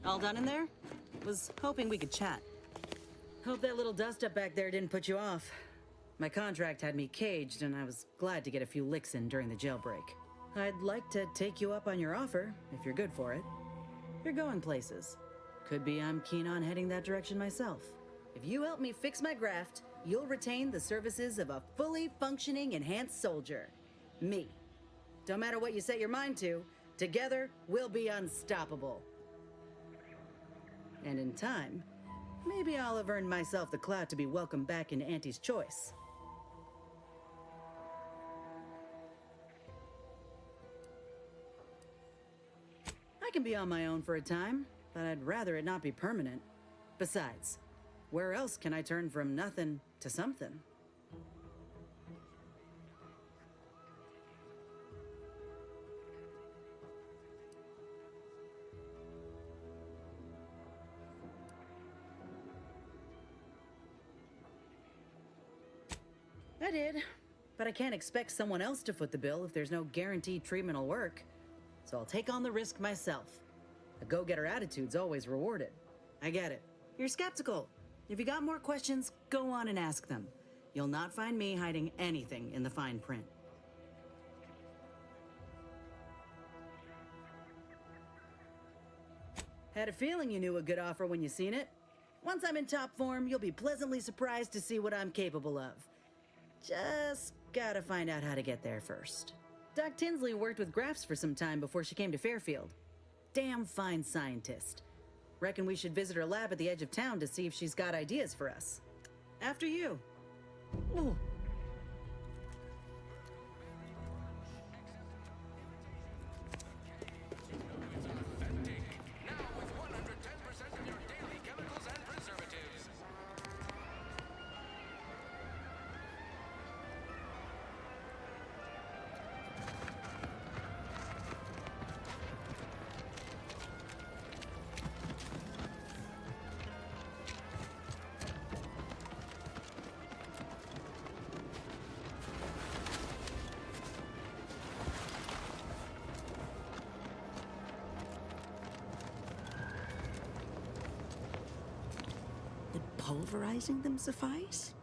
All done in there? Was hoping we could chat. Hope that little dust up back there didn't put you off. My contract had me caged, and I was glad to get a few licks in during the jailbreak. I'd like to take you up on your offer, if you're good for it. You're going places. Could be I'm keen on heading that direction myself. If you help me fix my graft, you'll retain the services of a fully functioning enhanced soldier. Me. Don't matter what you set your mind to, together we'll be unstoppable. And in time, maybe I'll have earned myself the clout to be welcomed back into Auntie's Choice. I can be on my own for a time, but I'd rather it not be permanent. Besides, where else can I turn from nothing to something? I did, but I can't expect someone else to foot the bill if there's no guaranteed treatment will work. So I'll take on the risk myself. A go-getter attitude's always rewarded. I get it. You're skeptical. If you got more questions, go on and ask them. You'll not find me hiding anything in the fine print. Had a feeling you knew a good offer when you seen it. Once I'm in top form, you'll be pleasantly surprised to see what I'm capable of. Just gotta find out how to get there first. Doc Tinsley worked with Grafts for some time before she came to Fairfield. Damn fine scientist. Reckon we should visit her lab at the edge of town to see if she's got ideas for us. After you. Ooh. Now with 110% of your daily chemicals and preservatives. Would pulverizing them suffice?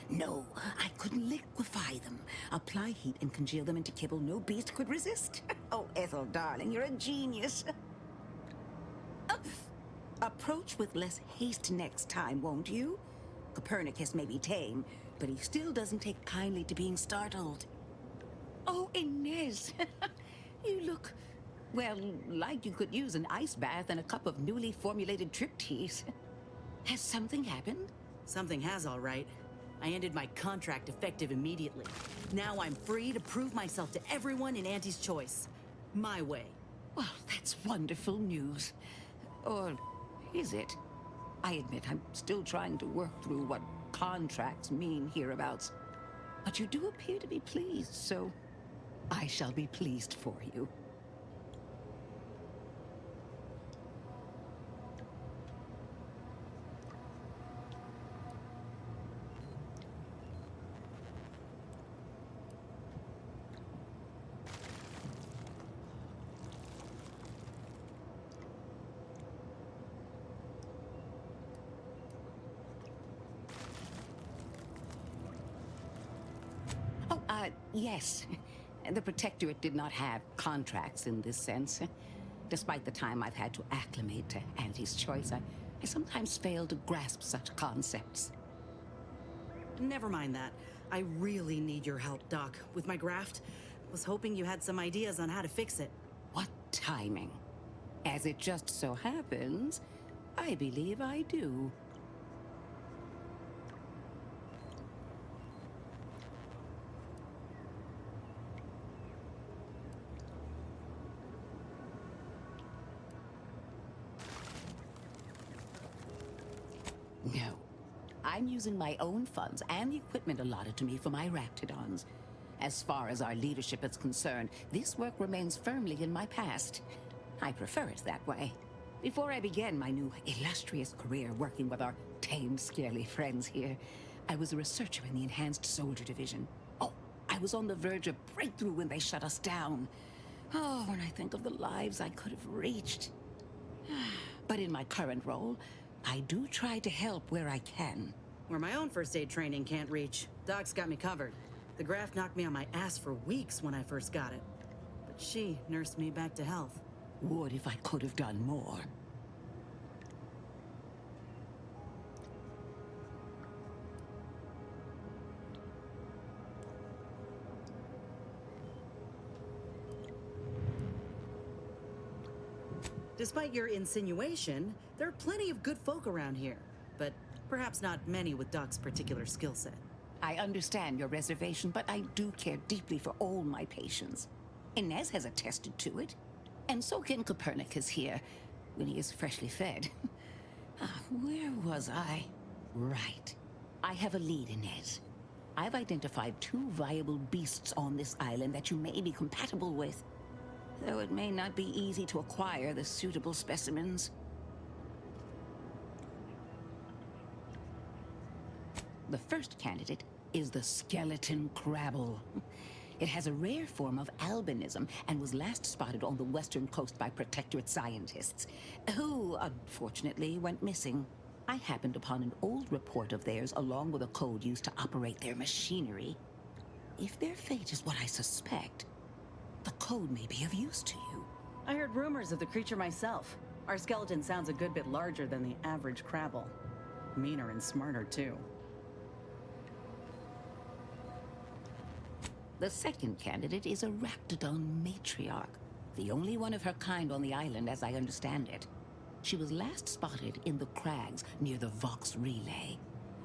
No, I couldn't liquefy them. Apply heat and congeal them into kibble no beast could resist. Oh, Ethel, darling, you're a genius. Approach with less haste next time, won't you? Copernicus may be tame, but he still doesn't take kindly to being startled. Oh, Inez, you look, well, like you could use an ice bath and a cup of newly formulated triptease. Has something happened? Something has, all right. I ended my contract effective immediately. Now I'm free to prove myself to everyone in Auntie's Choice. My way. Well, that's wonderful news. Or is it? I admit I'm still trying to work through what contracts mean hereabouts. But you do appear to be pleased, so I shall be pleased for you. Oh, yes. The Protectorate did not have contracts in this sense. Despite the time I've had to acclimate to Auntie's Choice, I sometimes fail to grasp such concepts. Never mind that. I really need your help, Doc, with my graft. Was hoping you had some ideas on how to fix it. What timing? As it just so happens, I believe I do. No. I'm using my own funds and the equipment allotted to me for my Raptidons. As far as our leadership is concerned, this work remains firmly in my past. I prefer it that way. Before I began my new illustrious career working with our tame, scaly friends here, I was a researcher in the Enhanced Soldier Division. Oh, I was on the verge of breakthrough when they shut us down. Oh, when I think of the lives I could have reached. But in my current role, I do try to help where I can. Where my own first aid training can't reach, Doc's got me covered. The graft knocked me on my ass for weeks when I first got it. But she nursed me back to health. Would if I could have done more. Despite your insinuation, there are plenty of good folk around here, but perhaps not many with Doc's particular skill set. I understand your reservation, but I do care deeply for all my patients. Inez has attested to it, and so can Copernicus here, when he is freshly fed. Where was I? Right. I have a lead, Inez. I've identified 2 viable beasts on this island that you may be compatible with, though it may not be easy to acquire the suitable specimens. The first candidate is the skeleton crabble. It has a rare form of albinism and was last spotted on the western coast by Protectorate scientists, who, unfortunately, went missing. I happened upon an old report of theirs along with a code used to operate their machinery. If their fate is what I suspect, the code may be of use to you. I heard rumors of the creature myself. Our skeleton sounds a good bit larger than the average crabble. Meaner and smarter, too. The second candidate is a Raptidon matriarch, the only one of her kind on the island as I understand it. She was last spotted in the crags near the Vox Relay.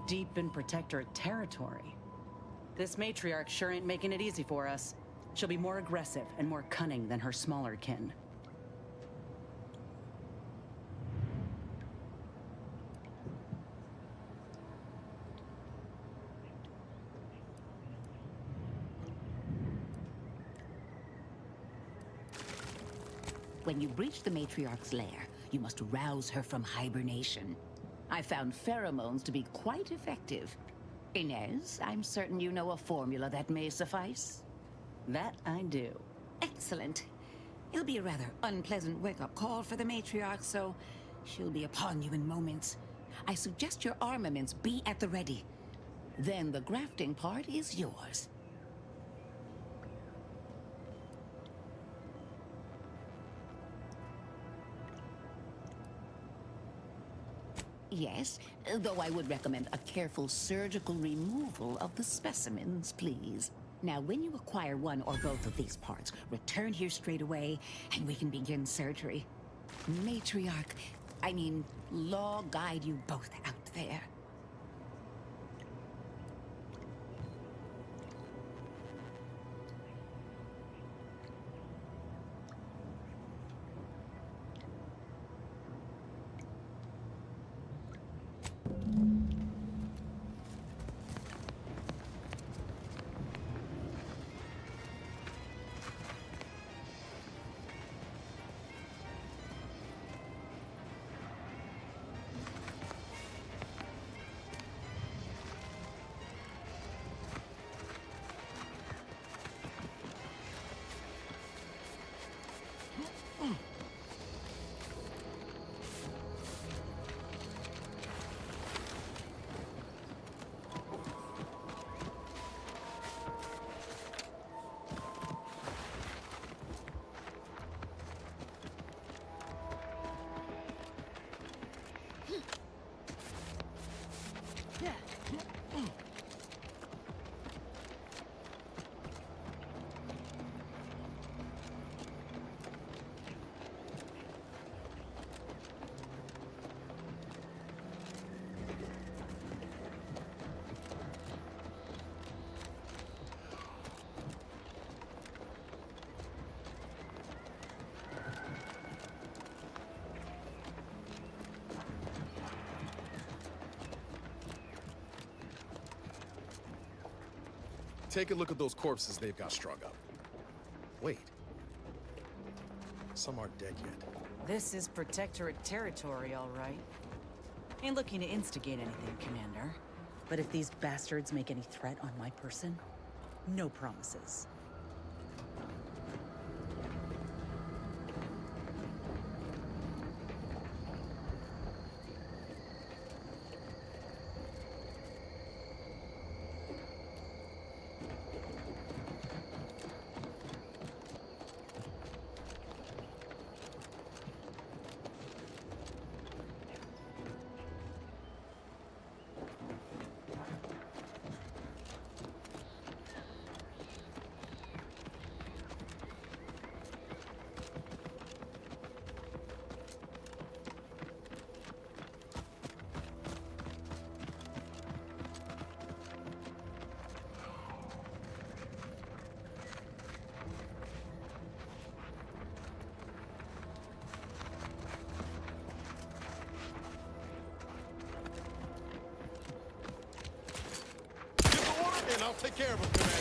Deep in Protectorate territory. This matriarch sure ain't making it easy for us. She'll be more aggressive and more cunning than her smaller kin. When you breach the matriarch's lair, you must rouse her from hibernation. I found pheromones to be quite effective. Inez, I'm certain you know a formula that may suffice. That I do. Excellent. It'll be a rather unpleasant wake-up call for the matriarch, so she'll be upon you in moments. I suggest your armaments be at the ready. Then the grafting part is yours. Yes, though I would recommend a careful surgical removal of the specimens, please. Now, when you acquire one or both of these parts, return here straight away, and we can begin surgery. Law guide you both out there. Take a look at those corpses they've got strung up. Wait. Some aren't dead yet. This is Protectorate territory, all right. Ain't looking to instigate anything, Commander. But if these bastards make any threat on my person, no promises. take care of him, Commander.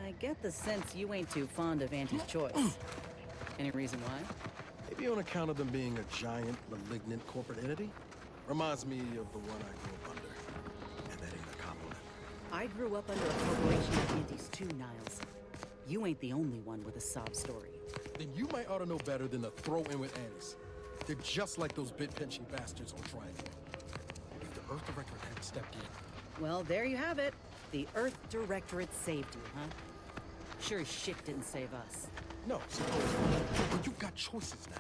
I get the sense you ain't too fond of Auntie's choice. Any reason why? Maybe on account of them being a giant, malignant corporate entity? Reminds me of the one I grew up under. And that ain't a compliment. I grew up under a corporation of Auntie's too, Niles. You ain't the only one with a sob story. Then you might ought to know better than to throw in with Annie's. They're just like those bit-pinching bastards on Triangle. If the Earth Directorate hadn't stepped in... Well, there you have it. The Earth Directorate saved you, huh? Sure as shit didn't save us. No, suppose. But you've got choices now.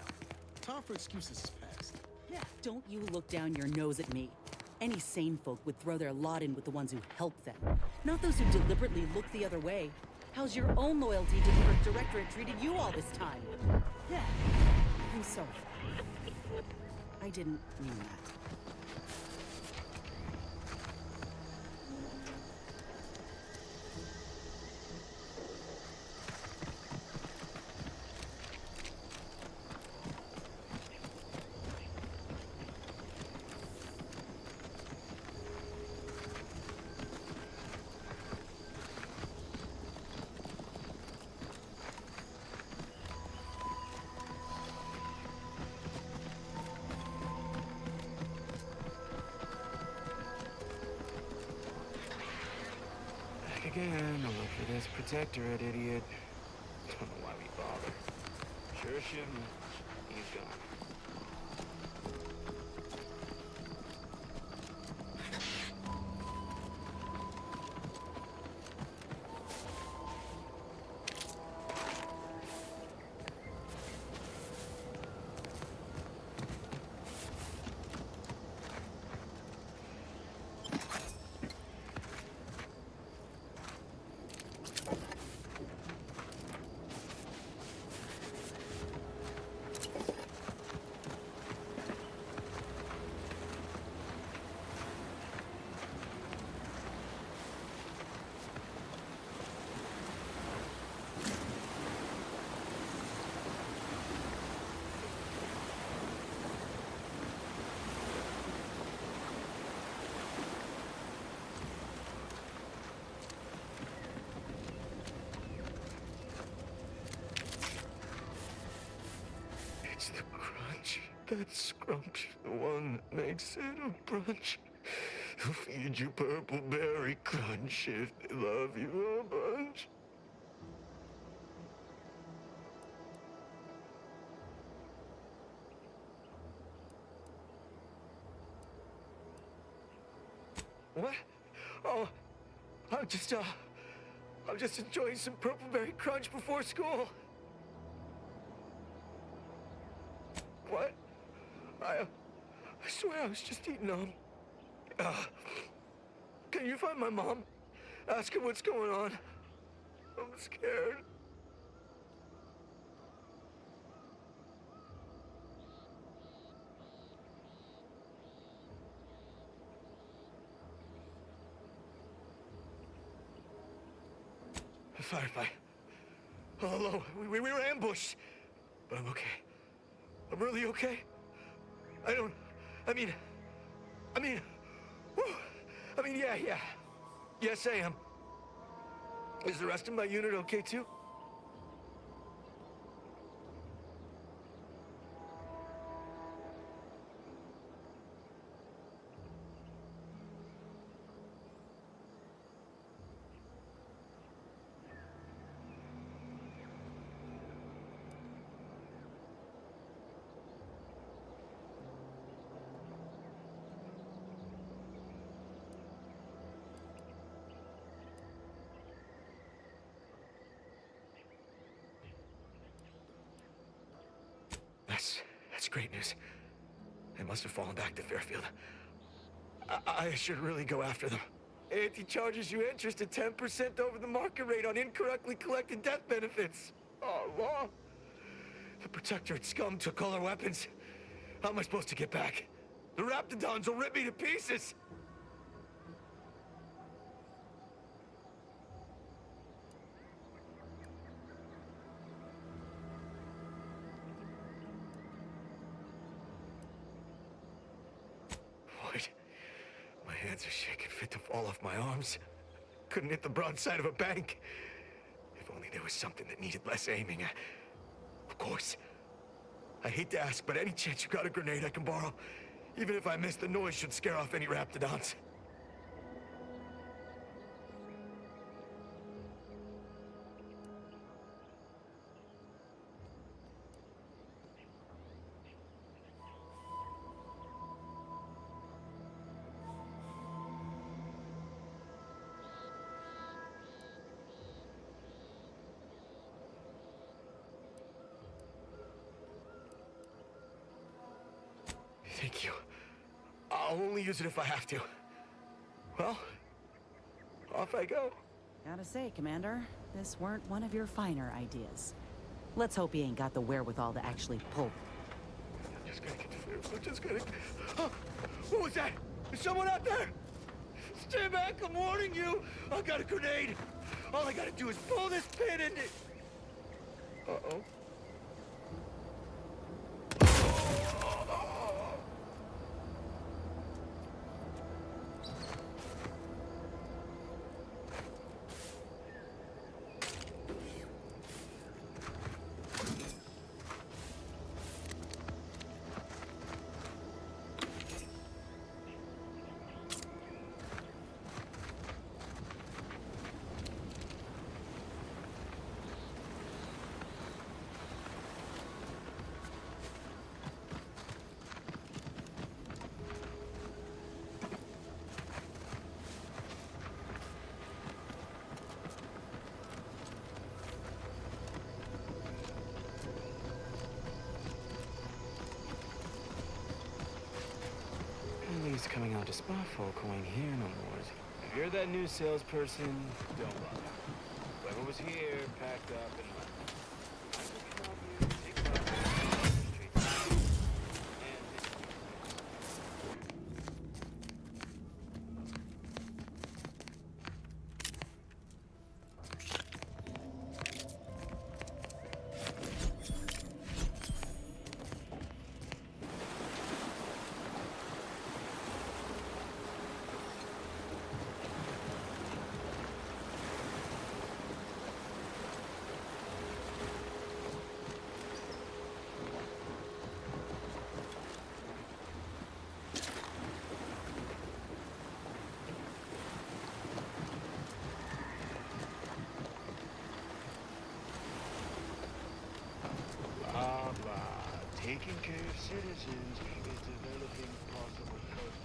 Time for excuses is past. Yeah. Don't you look down your nose at me. Any sane folk would throw their lot in with the ones who helped them, not those who deliberately look the other way. How's your own loyalty to the Earth Directorate treated you all this time? Yeah. I'm sorry. I didn't mean that. Again, I'll look for this protectorate idiot. Don't know why we bother. Sure shouldn't. He's gone. It's the crunch. That scrunch. The one that makes it a brunch. They'll feed you purple berry crunch if they love you a bunch. What? Oh, I'm just enjoying some purple berry crunch before school. What? I swear I was just eating them. Can you find my mom? Ask her what's going on. I'm scared. Firefly, Hello, we were ambushed. But I'm okay. I'm really okay. I mean, whew. Yeah. Yes, I am. Is the rest of my unit okay, too? That's great news. They must have fallen back to Fairfield. I should really go after them. Auntie charges you interest at 10% over the market rate on incorrectly collected death benefits. Oh, law. The Protectorate scum took all our weapons. How am I supposed to get back? The Raptidons will rip me to pieces. My hands are shaking fit to fall off my arms. Couldn't hit the broadside of a bank. If only there was something that needed less aiming. Of course. I hate to ask, but any chance you got a grenade I can borrow? Even if I miss, the noise should scare off any Raptidons. Thank you. I'll only use it if I have to. Well, off I go. Gotta say, Commander, this weren't one of your finer ideas. Let's hope he ain't got the wherewithal to actually pull. I'm just gonna get to Fairfield. I'm just gonna... Oh, what was that? Is someone out there? Stay back, I'm warning you. I got a grenade. All I gotta do is pull this pin and it... Uh-oh. He's coming out to spot folk who ain't here no more. If you're that new salesperson, don't bother. Whoever was here, packed up and left. I will come out here, take it out, straight to the taking care of citizens is developing possible customers.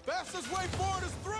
Fastest way forward is through!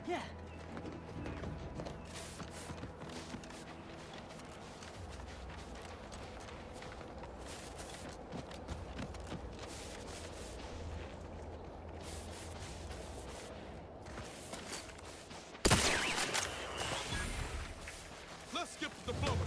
Yeah. Let's skip the diplomacy.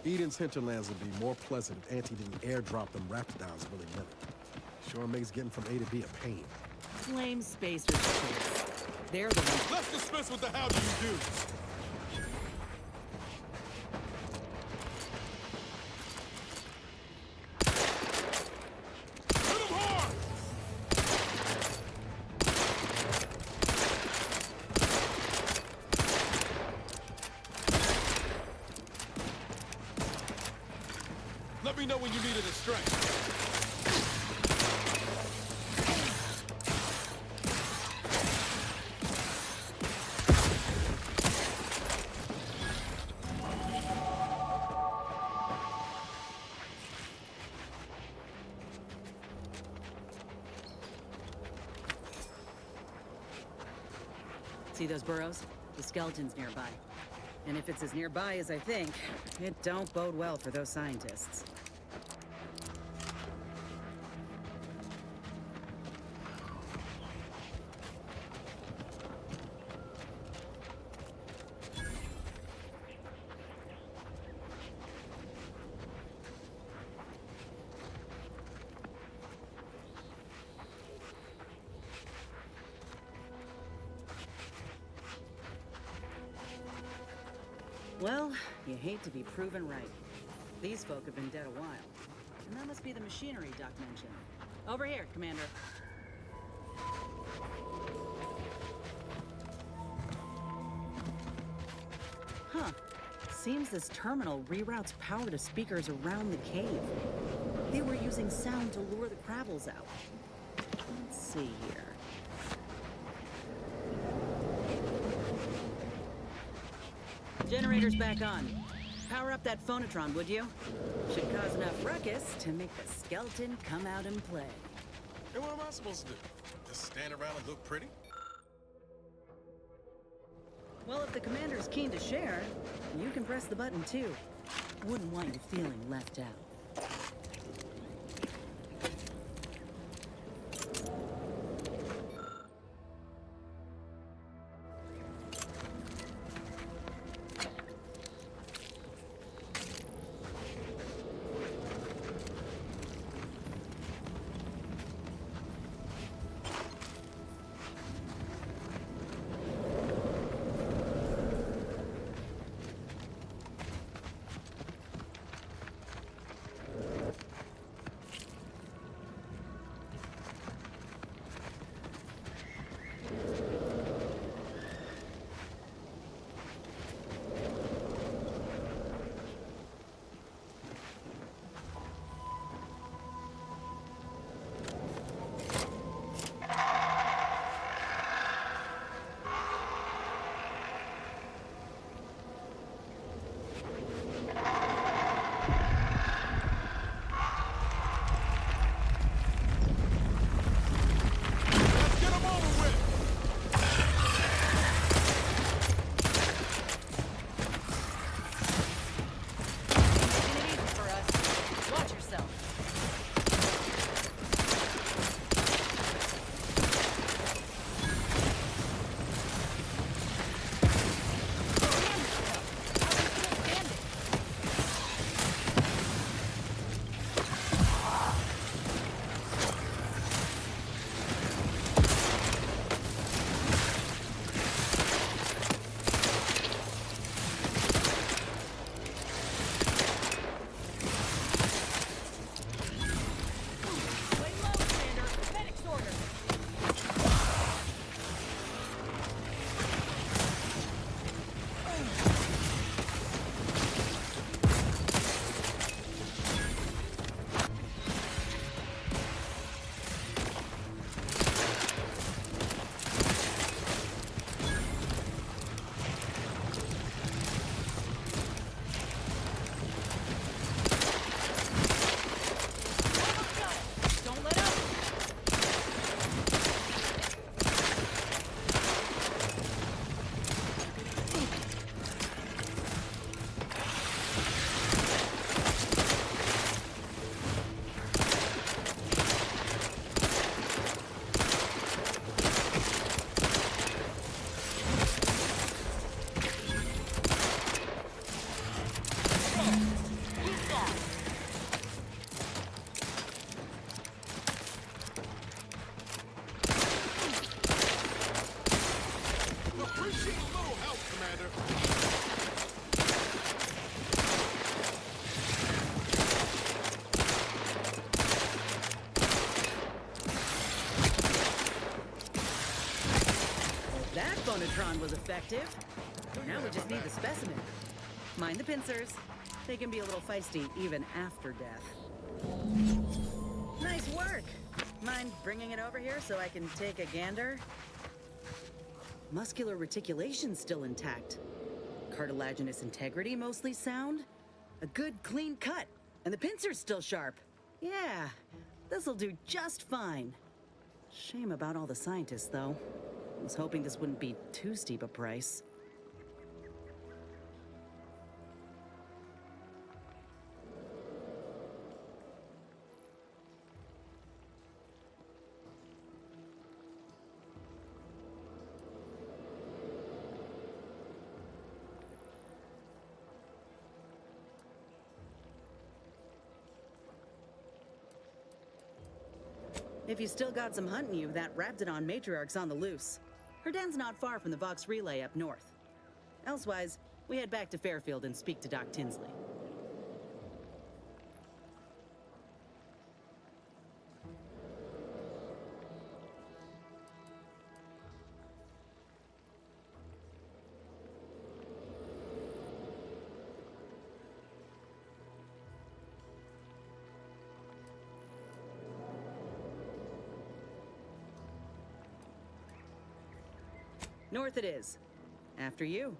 Eden's hinterlands would be more pleasant if Auntie didn't airdrop them raptidons willy-nilly. Sure makes getting from A to B a pain. Flame spacers, kids. They're the ones. Let's dismiss with the how do you do's. Hit 'em hard! Let me know when you needed a strength. See those burrows? The skeleton's nearby. And if it's as nearby as I think, it don't bode well for those scientists. Well, you hate to be proven right. These folk have been dead a while. And that must be the machinery Doc mentioned. Over here, Commander. Huh. Seems this terminal reroutes power to speakers around the cave. They were using sound to lure the Kravels out. Let's see here. Generator's back on. Power up that phonotron, would you? Should cause enough ruckus to make the skeleton come out and play. And what am I supposed to do? Just stand around and look pretty? Well, if the commander's keen to share, you can press the button too. Wouldn't want you feeling left out. that phonotron was effective. Now we just need the specimen. Mind the pincers. They can be a little feisty even after death. Nice work. Mind bringing it over here so I can take a gander? Muscular reticulation's still intact. Cartilaginous integrity mostly sound. A good clean cut. And the pincer's still sharp. Yeah, this'll do just fine. Shame about all the scientists, though. I was hoping this wouldn't be too steep a price. If you still got some hunting you, that Raptidon matriarch's on the loose. Her den's not far from the Vox Relay up north. Elsewise, we head back to Fairfield and speak to Doc Tinsley. North it is. After you.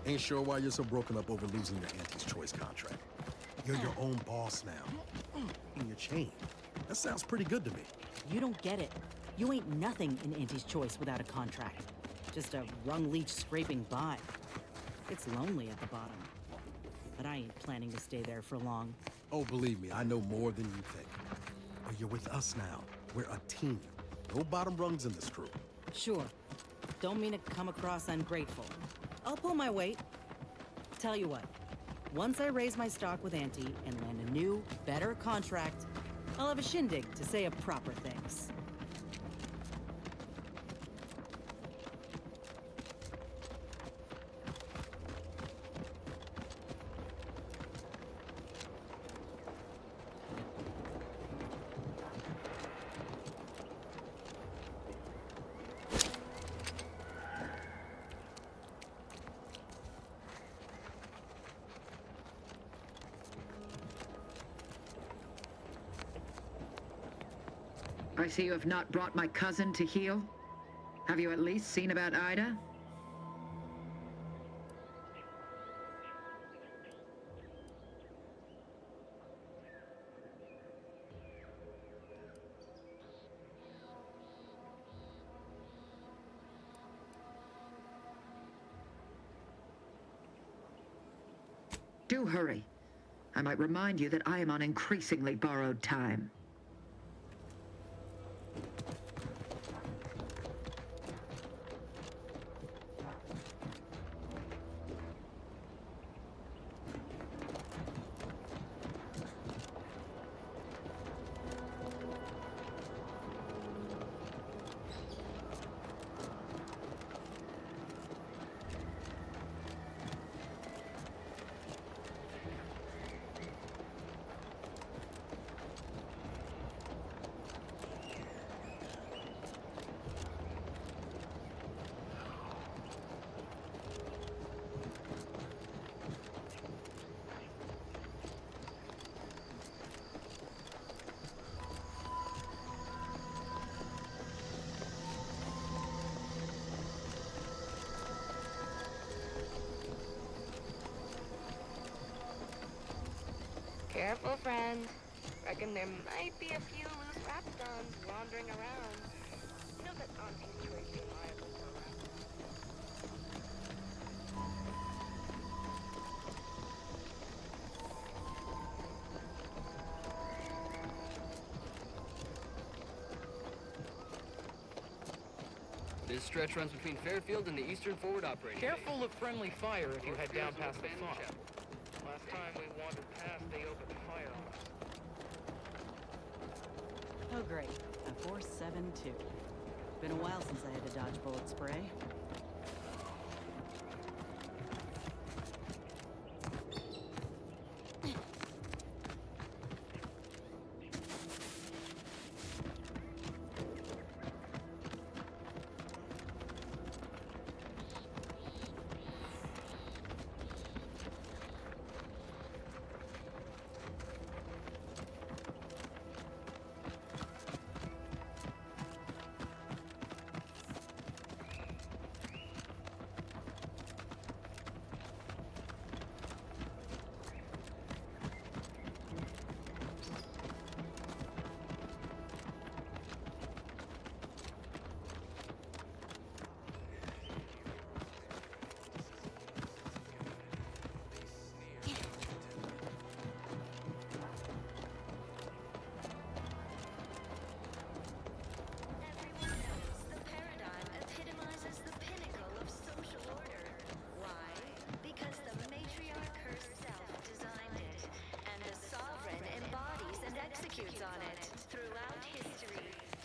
Ain't sure why you're so broken up over losing your auntie's choice contract. You're your own boss now. In your chain. That sounds pretty good to me. You don't get it. You ain't nothing in Auntie's Choice without a contract. Just a rung leech scraping by. It's lonely at the bottom. But I ain't planning to stay there for long. Oh, believe me, I know more than you think. But you're with us now. We're a team. No bottom rungs in this crew. Sure. Don't mean to come across ungrateful. I'll pull my weight. Tell you what. Once I raise my stock with Auntie and land a new, better contract, I'll have a shindig to say of proper things. I see you have not brought my cousin to heal. Have you at least seen about Ida? Do hurry. I might remind you that I am on increasingly borrowed time. Careful, friend. Reckon there might be a few loose raptons wandering around. You know that Auntie's Choice reliable program. This stretch runs between Fairfield and the Eastern Forward Operating. Careful of friendly fire if you head down past the farm. Last time we wandered past, they opened fire on us. Oh, great. A 4.72. Been a while since I had to dodge bullet spray.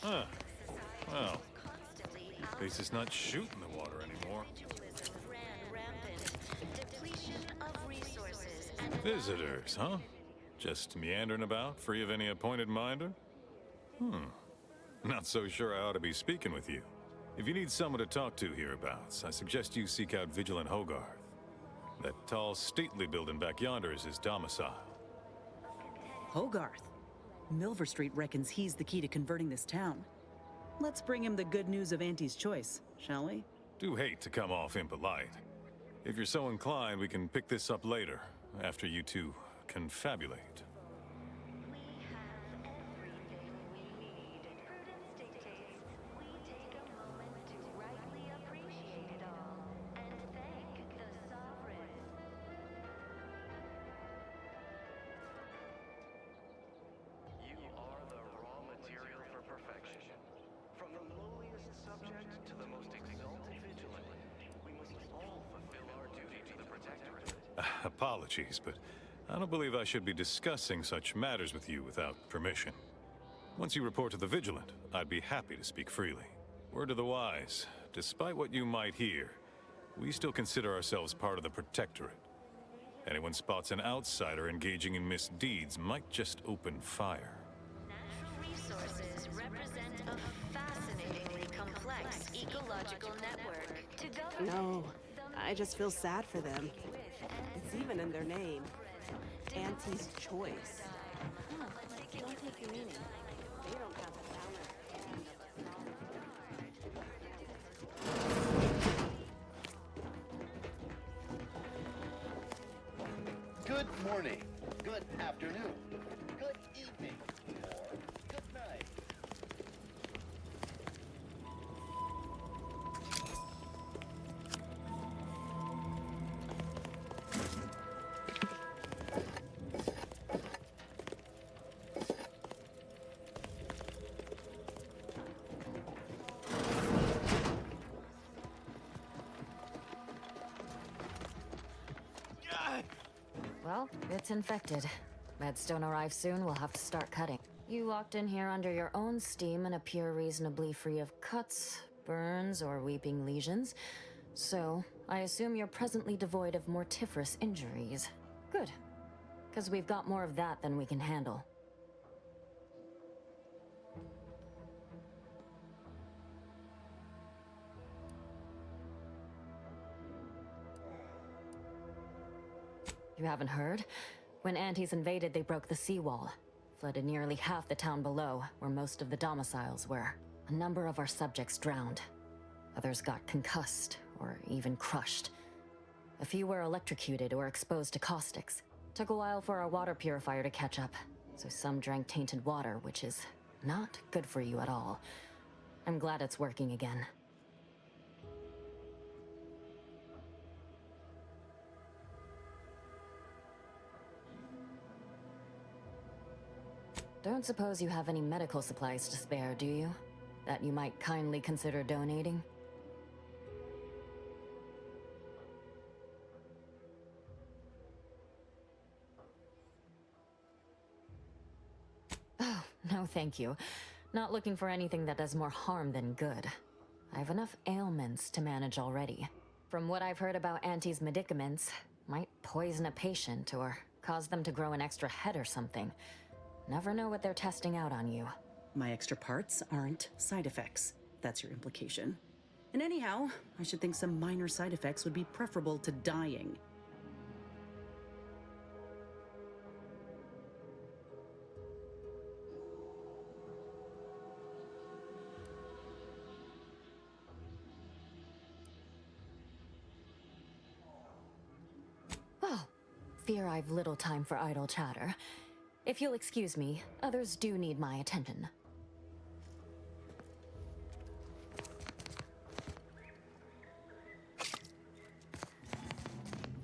Huh. Well, at least it's not shooting the water anymore. Visitors, huh? Just meandering about, free of any appointed minder? Not so sure I ought to be speaking with you. If you need someone to talk to hereabouts, I suggest you seek out Vigilant Hogarth. That tall, stately building back yonder is his domicile. Hogarth. Milver Street reckons he's the key to converting this town. Let's bring him the good news of Auntie's Choice, shall we? Do hate to come off impolite, If you're so inclined, we can pick this up later, after you two confabulate. You are the raw material for perfection. From the lowliest subject to the most exalted vigilant, we must all fulfill our duty to the Protectorate. Apologies, but I don't believe I should be discussing such matters with you without permission. Once you report to the Vigilant, I'd be happy to speak freely. Word to the wise, despite what you might hear, we still consider ourselves part of the Protectorate. Anyone spots an outsider engaging in misdeeds might just open fire. Natural resources represent a fascinatingly complex ecological network. To govern No, I just feel sad for them. It's even in their name. Auntie's Choice. Huh, don't take your meaning. They don't have a Good morning, good afternoon, good evening, or good night. Well, it's infected. Medstone arrives soon, we'll have to start cutting. You walked in here under your own steam and appear reasonably free of cuts, burns, or weeping lesions. So, I assume you're presently devoid of mortiferous injuries. Good. Because we've got more of that than we can handle. You haven't heard? When Antes invaded, they broke the seawall. Flooded nearly half the town below, where most of the domiciles were. A number of our subjects drowned. Others got concussed, or even crushed. A few were electrocuted or exposed to caustics. Took a while for our water purifier to catch up, so some drank tainted water, which is not good for you at all. I'm glad it's working again. Don't suppose you have any medical supplies to spare, do you? That you might kindly consider donating? Oh, no thank you. Not looking for anything that does more harm than good. I have enough ailments to manage already. From what I've heard about Auntie's medicaments, might poison a patient or cause them to grow an extra head or something. Never know what they're testing out on you. My extra parts aren't side effects. That's your implication. And anyhow, I should think some minor side effects would be preferable to dying. Well, fear I've little time for idle chatter. If you'll excuse me, others do need my attention.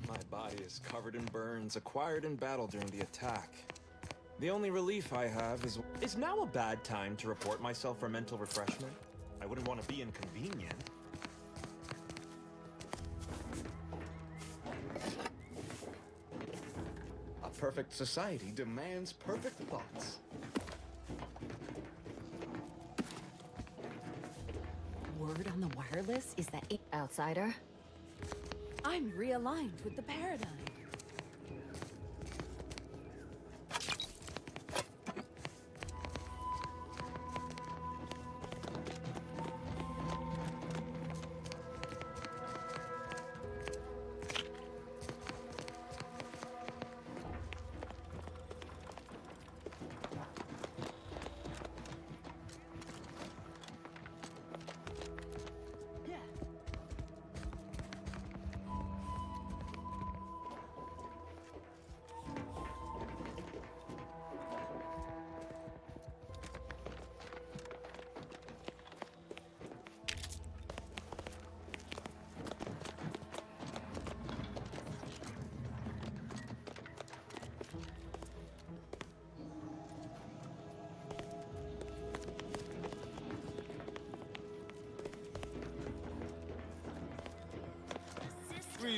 My body is covered in burns acquired in battle during the attack. The only relief I have is... Is now a bad time to report myself for mental refreshment? I wouldn't want to be inconvenient. A perfect society demands perfect thoughts. Word on the wireless is that outsider? I'm realigned with the paradigm.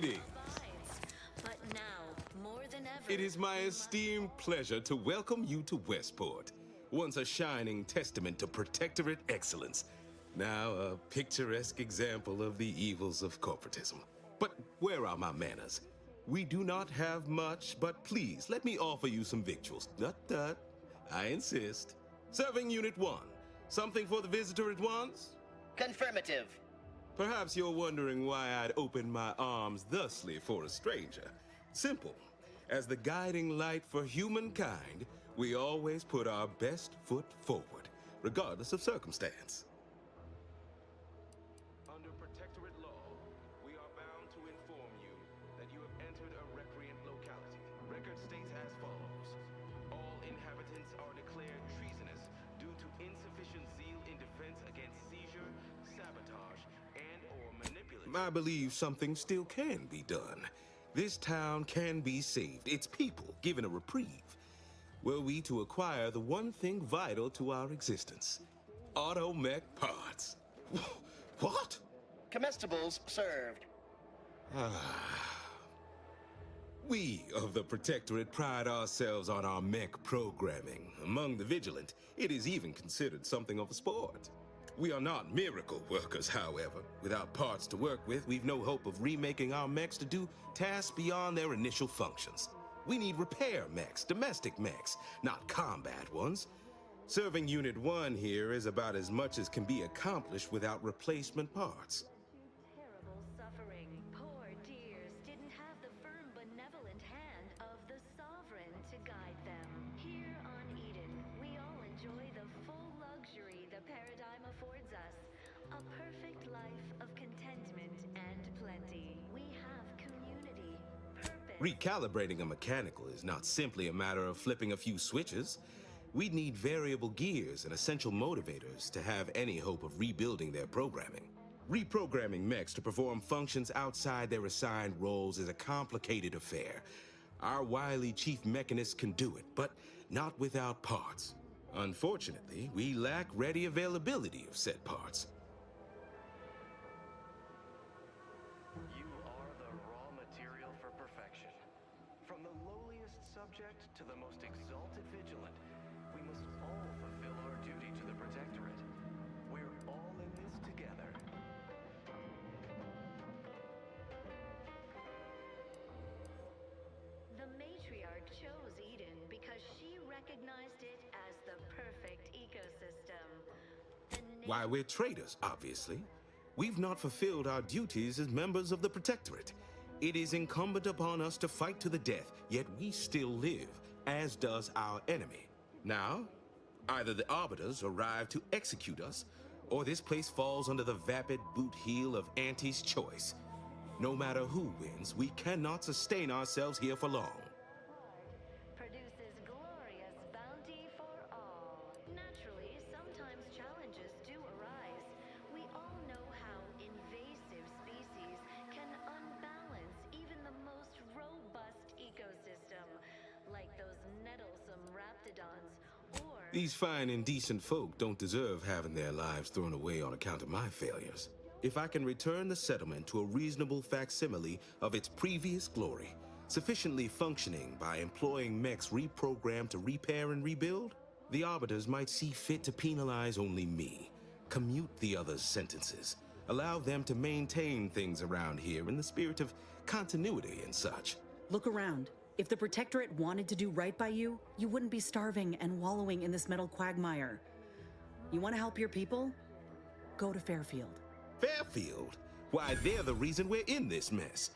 Greetings. But now, more than ever, It is my esteemed pleasure to welcome you to Westport, once a shining testament to protectorate excellence, now a picturesque example of the evils of corporatism. But where are my manners? We do not have much, but please let me offer you some victuals. Tut. I insist. Serving Unit 1. Something for the visitor at once? Confirmative. Perhaps you're wondering why I'd open my arms thusly for a stranger. Simple. As the guiding light for humankind, we always put our best foot forward, regardless of circumstance. Under protectorate law, we are bound to inform you that you have entered a recreant locality. Record states as follows. All inhabitants are declared treasonous due to insufficient zeal in defense against seizure, sabotage, and/or manipulation. I believe something still can be done. This town can be saved, its people given a reprieve. Were we to acquire the one thing vital to our existence, automech parts. What? Comestibles served. We of the Protectorate pride ourselves on our mech programming. Among the vigilant, it is even considered something of a sport. We are not miracle workers, however. Without parts to work with, we've no hope of remaking our mechs to do tasks beyond their initial functions. We need repair mechs, domestic mechs, not combat ones. Serving Unit 1 here is about as much as can be accomplished without replacement parts. terrible suffering. Poor dears didn't have the firm, benevolent hand of the sovereign to guide them. Here on Eden, we all enjoy the full luxury the paradigm affords us. A perfect life of contentment and plenty. We have community, purpose. Recalibrating a mechanical is not simply a matter of flipping a few switches. We'd need variable gears and essential motivators to have any hope of rebuilding their programming. Reprogramming mechs to perform functions outside their assigned roles is a complicated affair. Our wily chief mechanist can do it, but not without parts. Unfortunately, we lack ready availability of said parts. You are the raw material for perfection. From the lowliest subject to the most exalted vigilant, we must all fulfill our duty to the Protectorate. We're all in this together. The matriarch chose Eden because she recognized it as the perfect ecosystem. Why, we're traitors, obviously. We've not fulfilled our duties as members of the Protectorate. It is incumbent upon us to fight to the death, yet we still live, as does our enemy. Now, either the Arbiters arrive to execute us, or this place falls under the vapid boot heel of Auntie's choice. No matter who wins, we cannot sustain ourselves here for long. Produces glorious bounty for all. Naturally, sometimes challenges do arise. We all know how invasive species can unbalance even the most robust ecosystem, like those nettlesome raptidons or... These fine and decent folk don't deserve having their lives thrown away on account of my failures. If I can return the settlement to a reasonable facsimile of its previous glory, sufficiently functioning by employing mechs reprogrammed to repair and rebuild, the Arbiters might see fit to penalize only me, commute the others' sentences, allow them to maintain things around here in the spirit of continuity and such. Look around. If the Protectorate wanted to do right by you, you wouldn't be starving and wallowing in this metal quagmire. You want to help your people? Go to Fairfield. Fairfield? Why, they're the reason we're in this mess.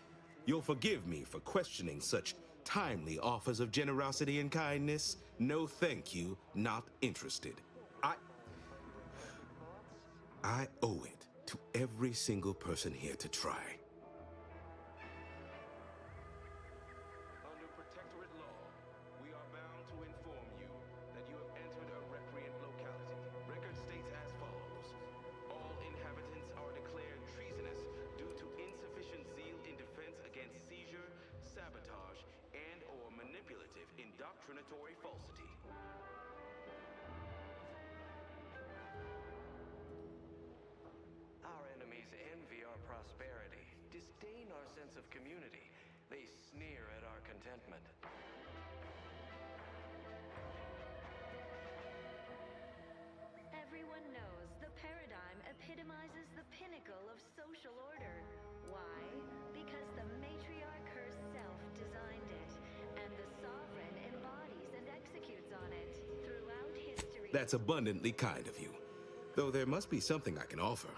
You'll forgive me for questioning such timely offers of generosity and kindness. No thank you, not interested. I owe it to every single person here to try. Under Protectorate law, we are bound to inform you that you have entered a recreant locality. Record states as follows. All inhabitants are declared treasonous due to insufficient zeal in defense against seizure, sabotage, and/or manipulative indoctrinatory falsity. Our enemies envy our prosperity, disdain our sense of community. They sneer at our contentment. Everyone knows the paradigm epitomizes the pinnacle of social order. Why? Because the matriarch herself designed it, and the sovereign embodies and executes on it. Throughout history, That's abundantly kind of you. Though there must be something I can offer.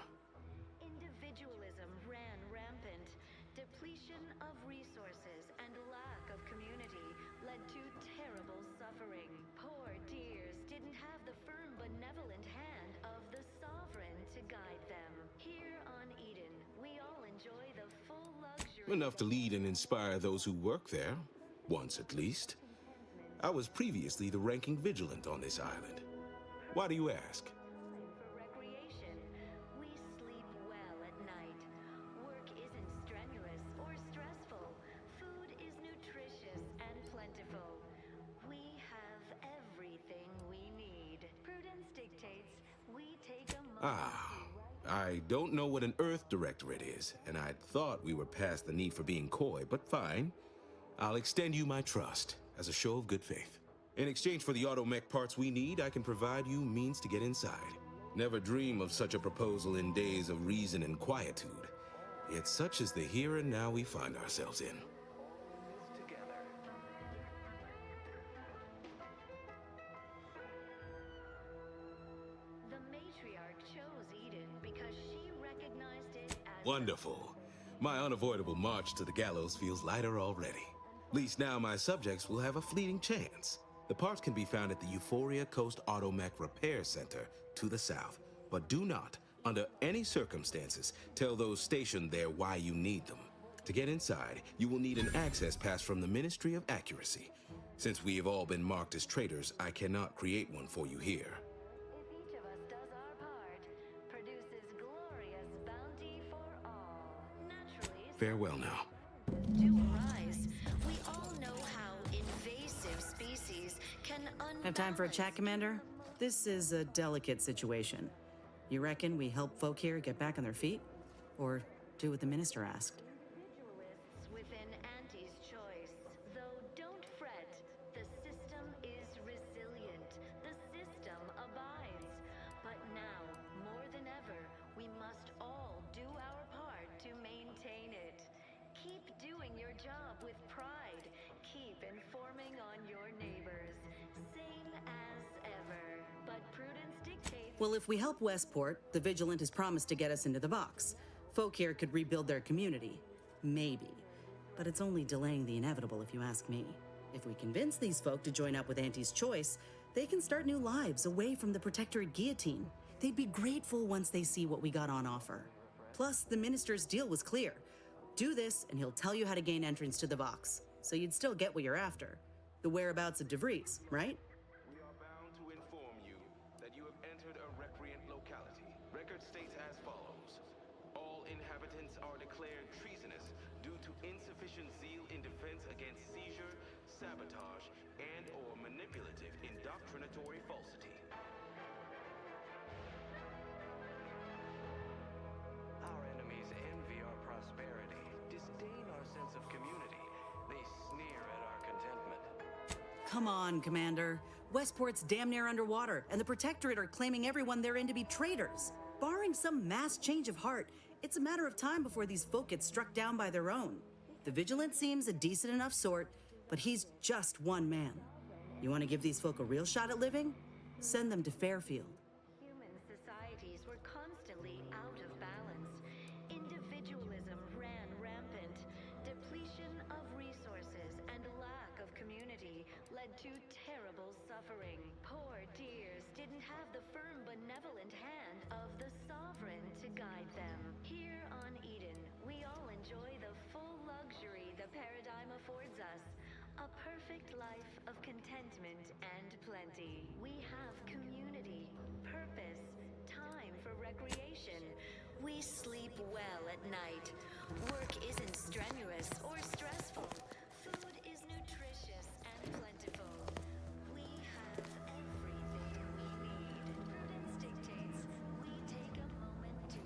individualism ran rampant. Depletion of resources and lack of community led to terrible suffering. Poor dears didn't have the firm benevolent hand of the sovereign to guide them. Here on Eden, we all enjoy the full luxury. Enough to lead and inspire those who work there. Once at least. I was previously the ranking vigilant on this island. Why do you ask? For recreation, we sleep well at night. Work isn't strenuous or stressful. Food is nutritious and plentiful. We have everything we need. Prudence dictates we take a moment I don't know what an Earth Directorate is, and I'd thought we were past the need for being coy, but fine. I'll extend you my trust as a show of good faith. In exchange for the automech parts we need, I can provide you means to get inside. Never dream of such a proposal in days of reason and quietude. Yet such is the here and now we find ourselves in. The matriarch chose Eden because she recognized it as Wonderful. My unavoidable march to the gallows feels lighter already. At least now my subjects will have a fleeting chance. The parts can be found at the Euphoria Coast Automech Repair Center to the south. But do not, under any circumstances, tell those stationed there why you need them. To get inside, you will need an access pass from the Ministry of Accuracy. Since we have all been marked as traitors, I cannot create one for you here. if each of us does our part, produces glorious bounty for all. Naturally, Farewell now. do arise. We all know how invasive species can Have time for a chat, Commander? This is a delicate situation. You reckon we help folk here get back on their feet? Or do what the minister asked? individualists within Auntie's choice. Though don't fret, the system is resilient. The system abides. But now, more than ever, we must all do our part to maintain it. Keep doing your job with pride. Keep informing on your neighbors. Same as ever. But prudence dictates. Well, if we help Westport, the Vigilant has promised to get us into the box. Folk here could rebuild their community. Maybe. But it's only delaying the inevitable, if you ask me. If we convince these folk to join up with Auntie's choice, they can start new lives away from the Protectorate guillotine. They'd be grateful once they see what we got on offer. Plus, the minister's deal was clear. Do this, and he'll tell you how to gain entrance to the Vox. So you'd still get what you're after. The whereabouts of DeVries, right? We are bound to inform you that you have entered a recreant locality. Record states as follows. All inhabitants are declared treasonous due to insufficient zeal in defense against seizure, sabotage, and/or manipulative indoctrinatory falsity. Our enemies envy our prosperity, disdain our sense of community. They sneer at our contentment. Come on, Commander. Westport's damn near underwater, and the Protectorate are claiming everyone therein to be traitors. Barring some mass change of heart, it's a matter of time before these folk get struck down by their own. The Vigilant seems a decent enough sort, but he's just one man. You want to give these folk a real shot at living? Send them to Fairfield. Human societies were constantly out of balance. Individualism ran rampant. Depletion of resources and lack of community led to terrible suffering. Poor dears didn't have the firm benevolent hand of the sovereign to guide them. Here on Eden, we all enjoy the full luxury the paradigm affords us. A perfect life of contentment and plenty. We have community, purpose, time for recreation. We sleep well at night. Work isn't strenuous or stressful. Food is nutritious and plentiful. We have everything we need. Prudence dictates we take a moment to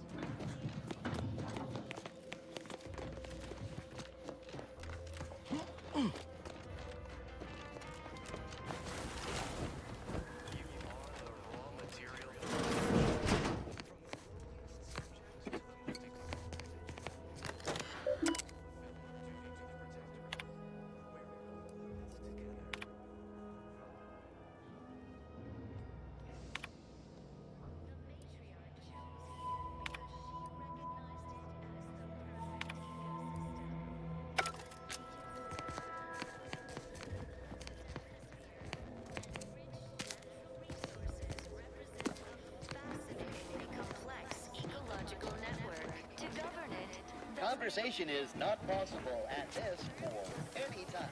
conversation is not possible at this or any time.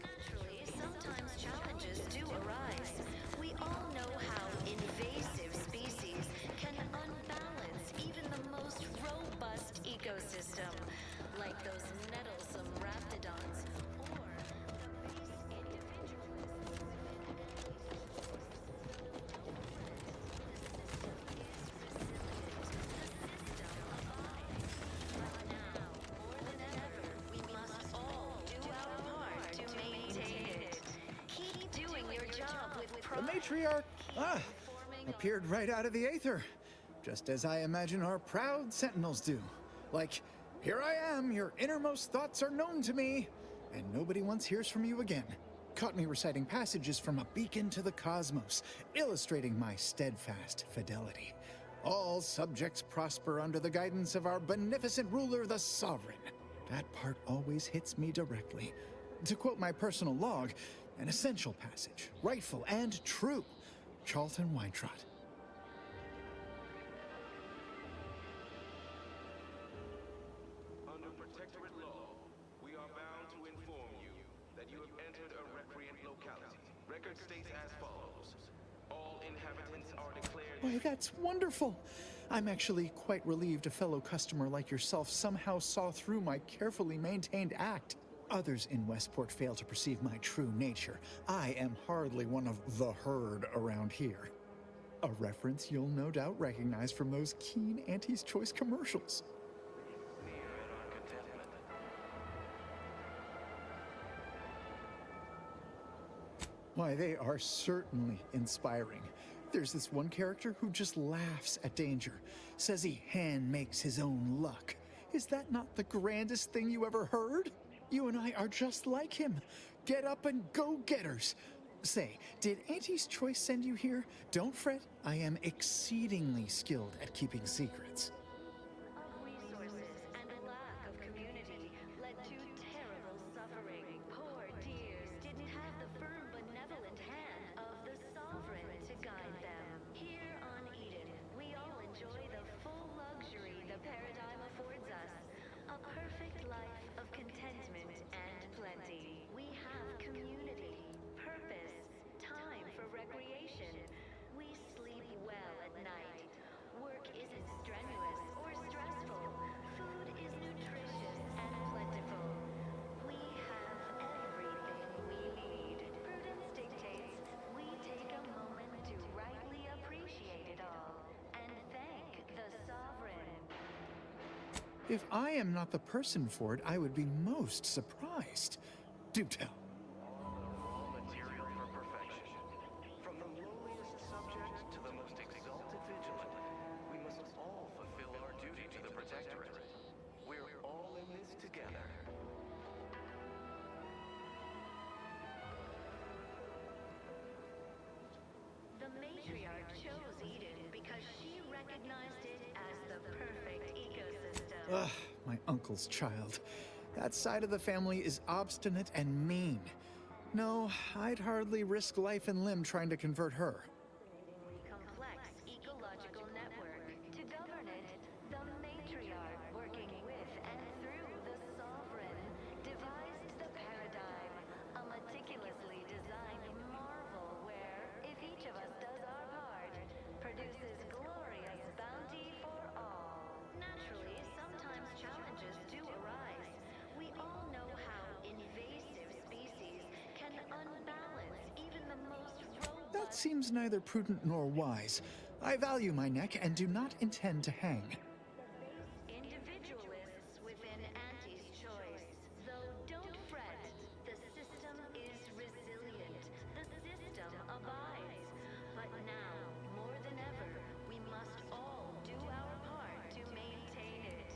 Naturally, sometimes challenges do arise. We all know how invasive species can unbalance even the most robust ecosystem, like those nettlesome raptidons or the base we must all do our part to maintain it. Keep doing your job with The pride. matriarch, appeared right out of the aether, just as I imagine our proud sentinels do. Like, here I am, your innermost thoughts are known to me, and nobody once hears from you again. Caught me reciting passages from a beacon to the cosmos, illustrating my steadfast fidelity. All subjects prosper under the guidance of our beneficent ruler, the Sovereign. That part always hits me directly. To quote my personal log, an essential passage, rightful and true. Charlton Weintrott. Under protectorate law, we are bound to inform you that you have entered a recreant locality. Record states as follows. All inhabitants are declared... Why, that's wonderful. I'm actually quite relieved a fellow customer like yourself somehow saw through my carefully maintained act. Others in Westport fail to perceive my true nature. I am hardly one of the herd around here. A reference you'll no doubt recognize from those keen Auntie's Choice commercials. Why, they are certainly inspiring. There's this one character who just laughs at danger, says he hand makes his own luck. Is that not the grandest thing you ever heard? You and I are just like him. Get up and go-getters. Say, did Auntie's Choice send you here? Don't fret, I am exceedingly skilled at keeping secrets. Resources and a lack of community led to terrible suffering. Poor dears didn't have the firm, benevolent hand of the Sovereign to guide them. Here on Eden, we all enjoy the full luxury the paradigm affords us. A perfect life of contentment and plenty. We have community, purpose, time for recreation. We sleep well at night. Work isn't strenuous or stressful. Food is nutritious and plentiful. We have everything we need. Prudence dictates we take a moment to rightly appreciate it all and thank the Sovereign. If I am not the person for it, I would be most surprised. Do tell. Raw material for perfection. From the lowliest subject to the most exalted vigilant, we must all fulfill our duty to the Protectorate. We're all in this together. The matriarch chose Eden because she recognized it as the perfect ecosystem. Ugh, my uncle's child. That side of the family is obstinate and mean. No, I'd hardly risk life and limb trying to convert her. Complex ecological network. To govern it, the matriarch, working with and through the Sovereign, devised the paradigm, a meticulously designed marvel where, if each of us does our part, produces glorious bounty for all. Naturally, sometimes challenges do arise. We all know how invasive species can unbalance even the most robust... That seems neither prudent nor wise. I value my neck and do not intend to hang. Individualists within Auntie's Choice. Though don't fret, the system is resilient. The system abides. But now, more than ever, we must all do our part to maintain it.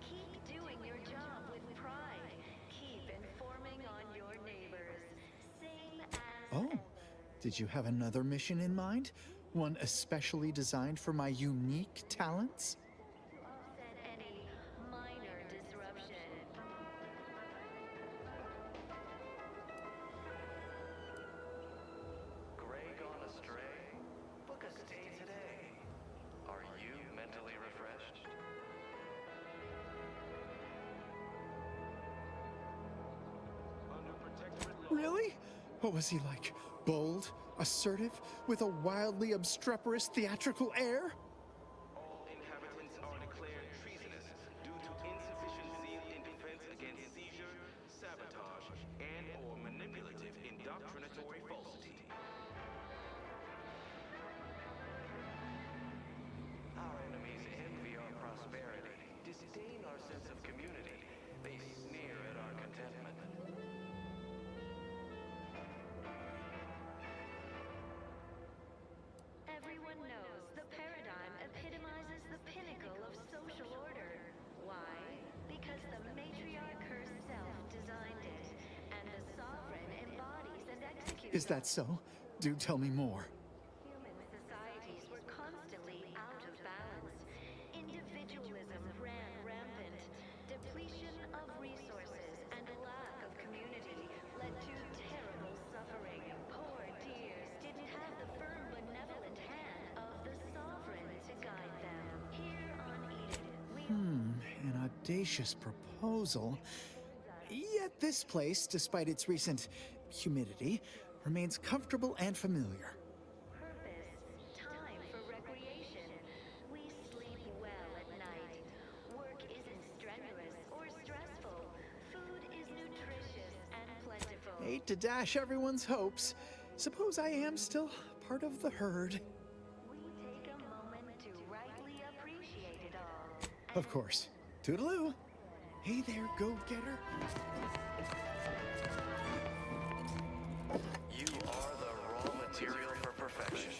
Keep doing your job with pride. Keep informing on your neighbors. Same as... Oh, did you have another mission in mind? One especially designed for my unique talents? Offset any minor disruption. Really? What was he like? Bold? Assertive? With a wildly obstreperous theatrical air? All inhabitants are declared treasonous due to insufficient zeal in defense against seizure, sabotage, and/or manipulative indoctrinatory falsity. Our enemies envy our prosperity, disdain our sense of community. They sneer at our contentment. Everyone knows the paradigm epitomizes the pinnacle of social order. Why? Because the matriarch herself designed it, and the sovereign embodies and executes Is that so? Do tell me more. Human societies were constantly out of balance. Individualism ran rampant. Depletion of resources and lack of community led to terrible suffering. Poor dears didn't have the firm benevolent hand of the sovereign to guide them. Here on Eden, we An audacious proposal. Yet this place, despite its recent humidity, remains comfortable and familiar. purpose, time for recreation. We sleep well at night. Work isn't strenuous or stressful. Food is nutritious and plentiful. Hate to dash everyone's hopes. Suppose I am still part of the herd. We take a moment to rightly appreciate it all. Of course. Toodaloo. Hey there, go-getter. You are the raw material for perfection.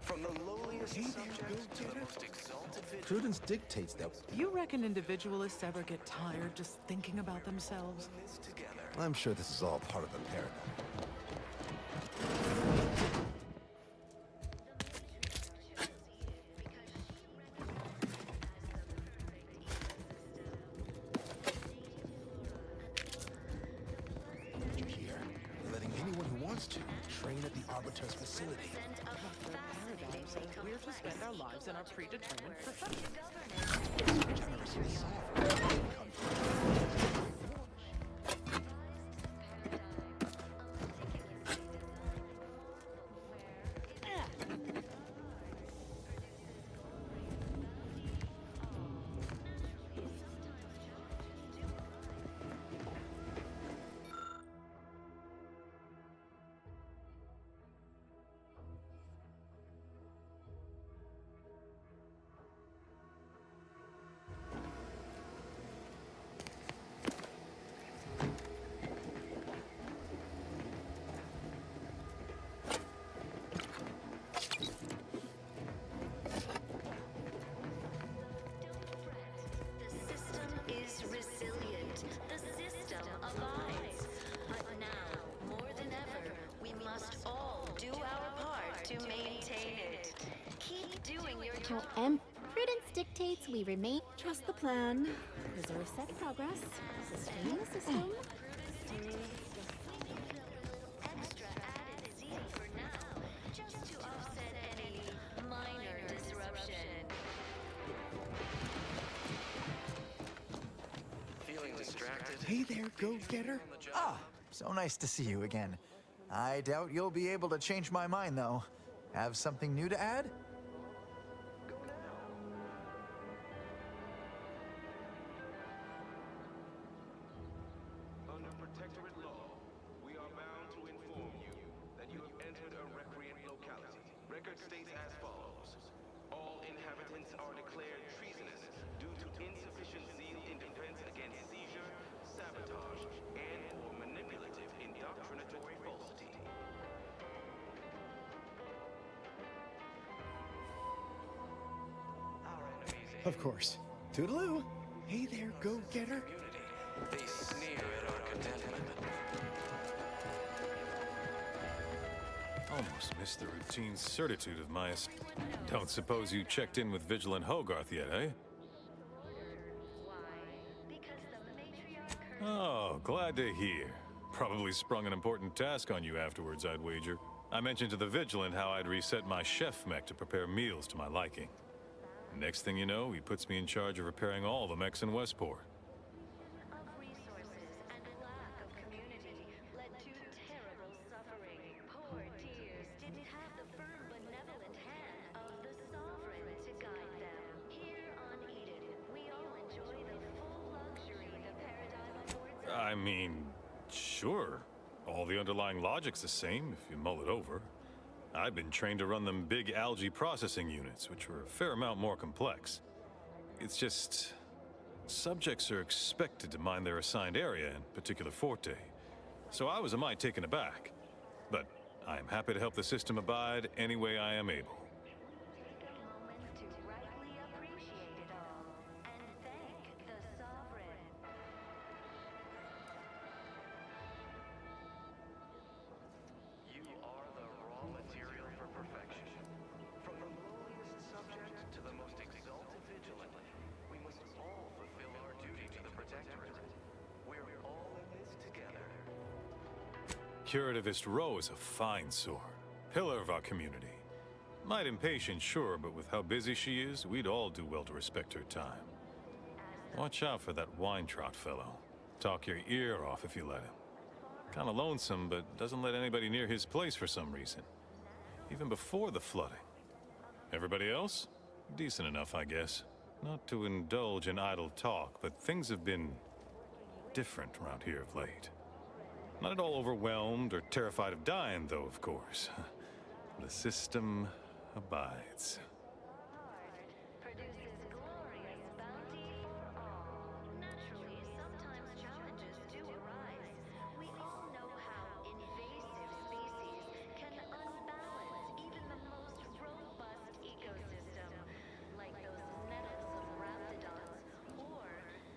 From the lowliest subject to the most exalted vigilant. Prudence dictates that. You reckon individualists ever get tired just thinking about themselves? I'm sure this is all part of the paradigm. Here, they're letting anyone who wants to train at the Arbiter's facility. We're to spend our lives in our predetermined profession. The system is resilient. The system abides. But now, more than ever, we must all do our part to maintain it. Keep doing your job. And prudence dictates we remain. Trust the plan. Preserve set progress. Sustain the system. Extra added zeal for now, just to offset any minor disruption. Feeling distracted? Hey there, go-getter. Ah, so nice to see you again. I doubt you'll be able to change my mind, though. Have something new to add? Under protectorate law, we are bound to inform you that you have entered a recreant locality. Record states as follows. All inhabitants are declared treasonous due to insufficient zeal in defense against seizure, sabotage, and/or manipulative indoctrinatory falsity. Our enemies Of course. Toodaloo. Hey there, go-getter. They sneer at our contentment. Almost missed the routine certitude of my... Don't suppose you checked in with Vigilant Hogarth yet, eh? Oh, glad to hear. Probably sprung an important task on you afterwards, I'd wager. I mentioned to the Vigilant how I'd reset my chef mech to prepare meals to my liking. Next thing you know, he puts me in charge of repairing all the mechs in Westport. Of resources and lack of community led to I mean, sure. All the underlying logic's the same if you mull it over. I've been trained to run them big algae processing units, which were a fair amount more complex. It's just... subjects are expected to mind their assigned area and particular forte. So I was a mite taken aback. But I am happy to help the system abide any way I am able. Take a moment to rightly appreciate it all and thank the Sovereign. You are the raw material for perfection. From the lowliest subject to the most exalted vigilant, we must all fulfill our duty to the Protectorate. We're all in this together. Curativist Row is a fine sword. Pillar of our community. Might impatient, sure, but with how busy she is, we'd all do well to respect her time. Watch out for that Weintraut fellow. Talk your ear off if you let him. Kinda lonesome, but doesn't let anybody near his place for some reason. Even before the flooding. Everybody else? Decent enough, I guess. Not to indulge in idle talk, but things have been different around here of late. Not at all overwhelmed or terrified of dying, though, of course. The system abides. Produces glorious bounty for all. Naturally, sometimes challenges do arise. We all know how invasive species can unbalance even the most robust ecosystem, like those meddlesome raptidons or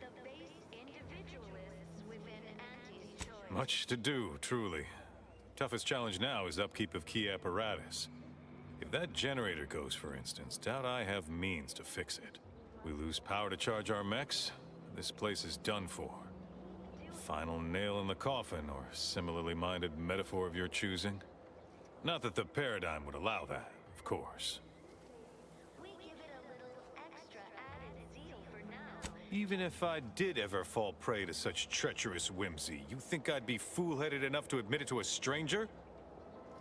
the base individualists within Auntie's choice. Much to do, truly. Toughest challenge now is upkeep of key apparatus. If that generator goes, for instance, doubt I have means to fix it. We lose power to charge our mechs, this place is done for. Final nail in the coffin, or similarly minded metaphor of your choosing. Not that the paradigm would allow that, of course. We give it a little extra added zeal for now. Even if I did ever fall prey to such treacherous whimsy, you think I'd be fool-headed enough to admit it to a stranger?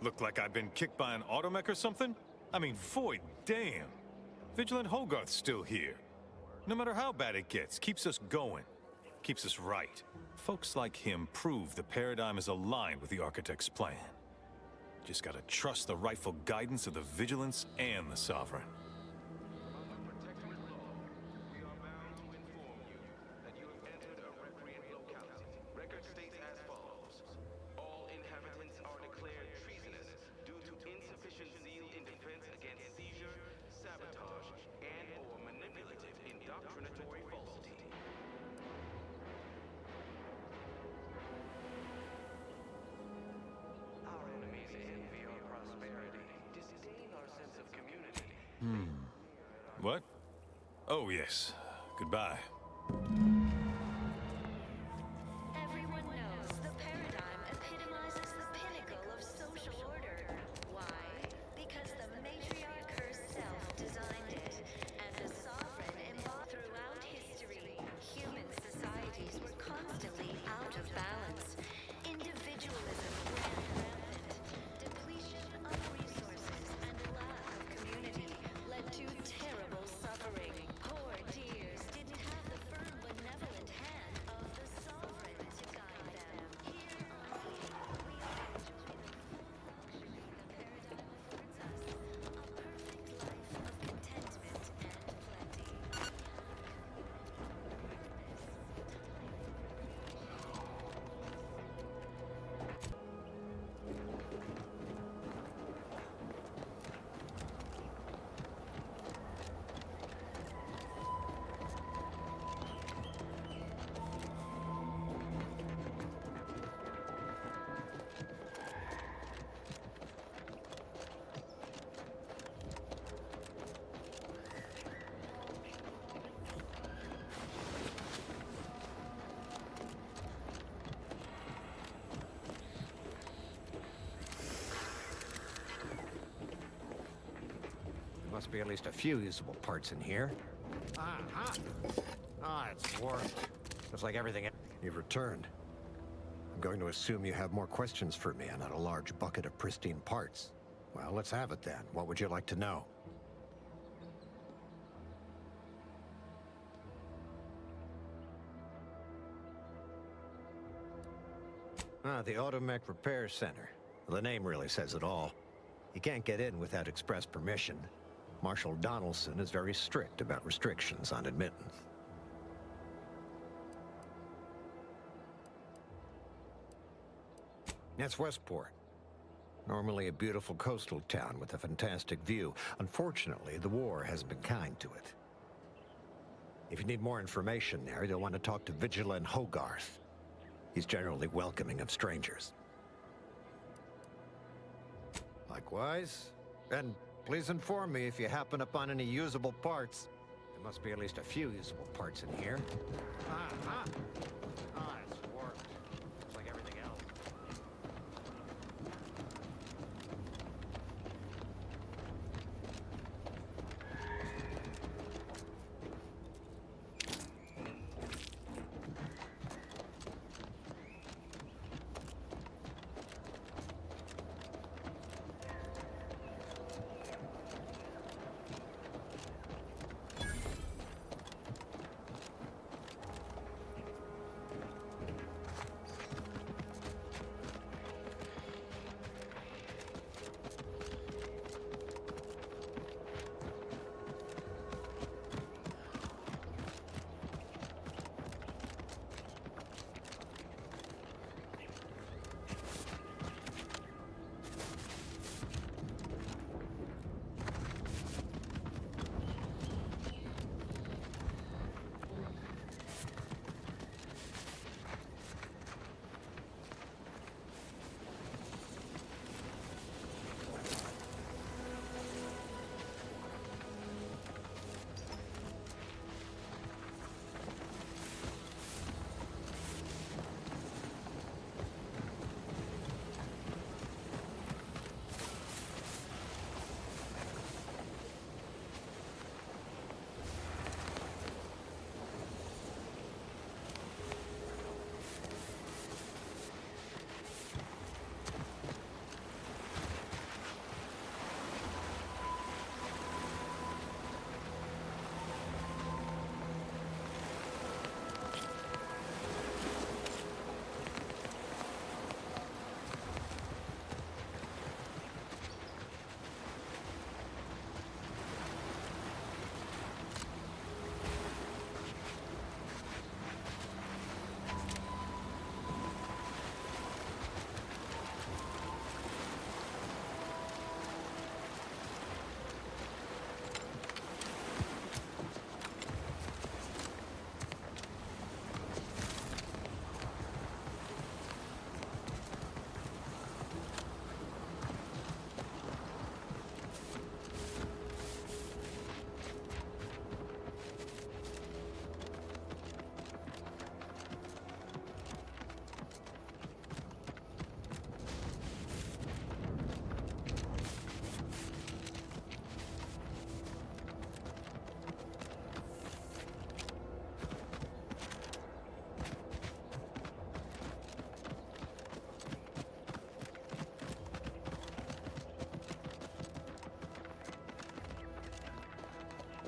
Look like I've been kicked by an automech or something? I mean, void damn. Vigilant Hogarth's still here. No matter how bad it gets, keeps us going. Keeps us right. Folks like him prove the paradigm is aligned with the Architect's plan. Just gotta trust the rightful guidance of the Vigilance and the Sovereign. Record states as follows. All inhabitants are declared treasonous due to insufficient zeal in defense against seizure, sabotage, and/or manipulative indoctrinatory falsity. Our enemies envy our prosperity, disdain our sense of community. What? Oh, yes. Goodbye. Everyone knows the paradigm epitomizes the pinnacle of social order. Why? Because the matriarch herself designed it, and the sovereign embodied throughout history. Human societies were constantly out of balance. Individualism ran rampant. Depletion of resources and a lack of community led to terrible suffering. Poor dears didn't have the firm benevolent hand of the sovereign to guide them. Here on Eden, we all enjoy the full luxury the paradigm affords us. A perfect life of contentment and plenty. Must be at least a few usable parts in here. It's warped. Looks like everything... You've returned. I'm going to assume you have more questions for me and not a large bucket of pristine parts. Well, let's have it then. What would you like to know? Ah, the Automech Repair Center. The name really says it all. You can't get in without express permission. Marshal Donaldson is very strict about restrictions on admittance. That's Westport. Normally a beautiful coastal town with a fantastic view. Unfortunately, the war hasn't been kind to it. If you need more information there, you'll want to talk to Vigilant Hogarth. He's generally welcoming of strangers. Likewise. And please inform me if you happen upon any usable parts. There must be at least a few usable parts in here. It's warped. Just like everything else.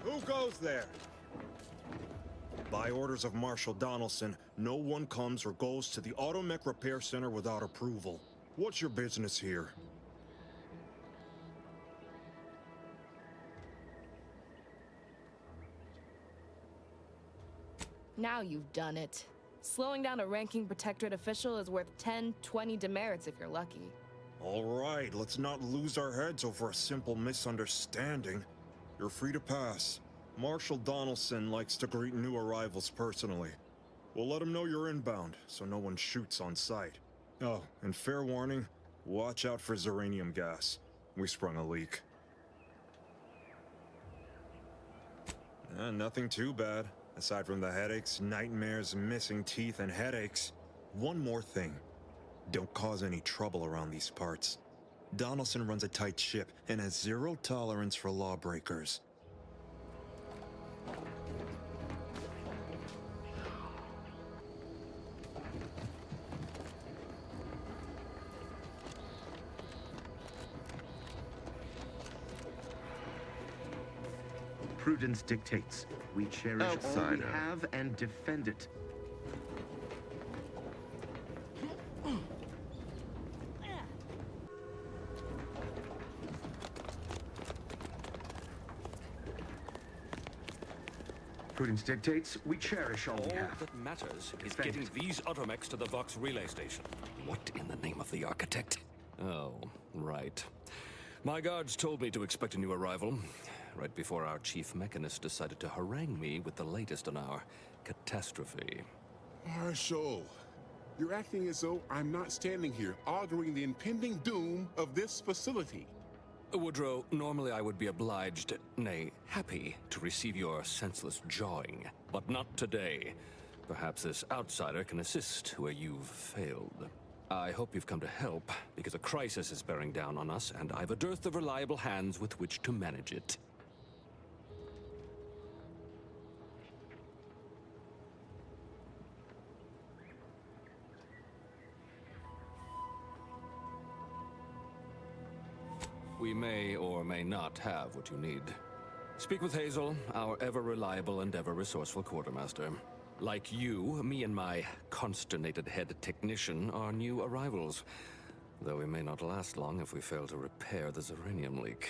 Who goes there? By orders of Marshal Donaldson, no one comes or goes to the Automech Repair Center without approval. What's your business here? Now you've done it. Slowing down a ranking protectorate official is worth 10, 20 demerits if you're lucky. All right, let's not lose our heads over a simple misunderstanding. You're free to pass. Marshal Donaldson likes to greet new arrivals personally. We'll let him know you're inbound, so no one shoots on sight. Oh, and fair warning, watch out for xeranium gas. We sprung a leak. Nothing too bad. Aside from the headaches, nightmares, missing teeth, and headaches. One more thing. Don't cause any trouble around these parts. Donaldson runs a tight ship and has zero tolerance for lawbreakers. Prudence dictates. We cherish all we have and defend it. Prudence dictates we cherish all we All have. that matters is Defend getting it. these automechs to the Vox relay station. What in the name of the architect? Oh, right. My guards told me to expect a new arrival, right before our chief mechanist decided to harangue me with the latest on our catastrophe. Marshal, you're acting as though I'm not standing here arguing the impending doom of this facility. Woodrow, normally I would be obliged, nay, happy, to receive your senseless jawing. But not today. Perhaps this outsider can assist where you've failed. I hope you've come to help, because a crisis is bearing down on us, and I've a dearth of reliable hands with which to manage it. We may or may not have what you need. Speak with Hazel, our ever-reliable and ever-resourceful quartermaster. Like you, me and my consternated head technician are new arrivals, though we may not last long if we fail to repair the uranium leak.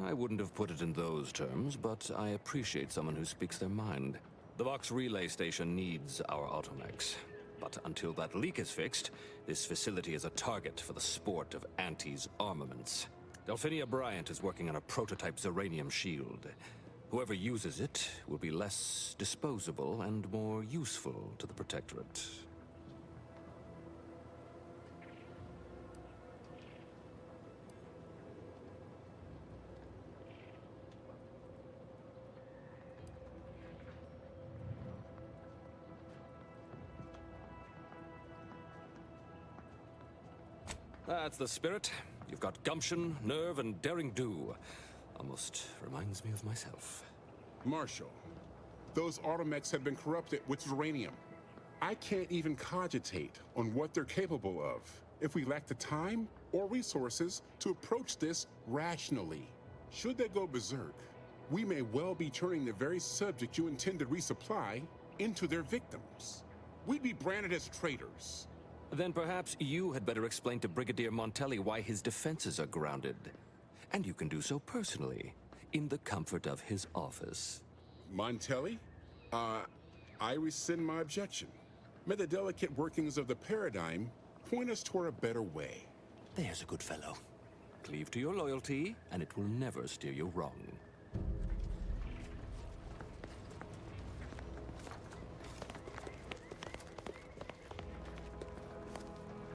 I wouldn't have put it in those terms, but I appreciate someone who speaks their mind. The Vox relay station needs our automechs. But until that leak is fixed, this facility is a target for the sport of Auntie's armaments. Delphinia Bryant is working on a prototype uranium shield. Whoever uses it will be less disposable and more useful to the Protectorate. That's the spirit. You've got gumption, nerve, and daring do. Almost reminds me of myself. Marshal, those automechs have been corrupted with uranium. I can't even cogitate on what they're capable of if we lack the time or resources to approach this rationally. Should they go berserk, we may well be turning the very subject you intend to resupply into their victims. We'd be branded as traitors. Then perhaps you had better explain to Brigadier Montelli why his defenses are grounded. And you can do so personally, in the comfort of his office. Montelli? I rescind my objection. May the delicate workings of the paradigm point us toward a better way. There's a good fellow. Cleave to your loyalty, and it will never steer you wrong.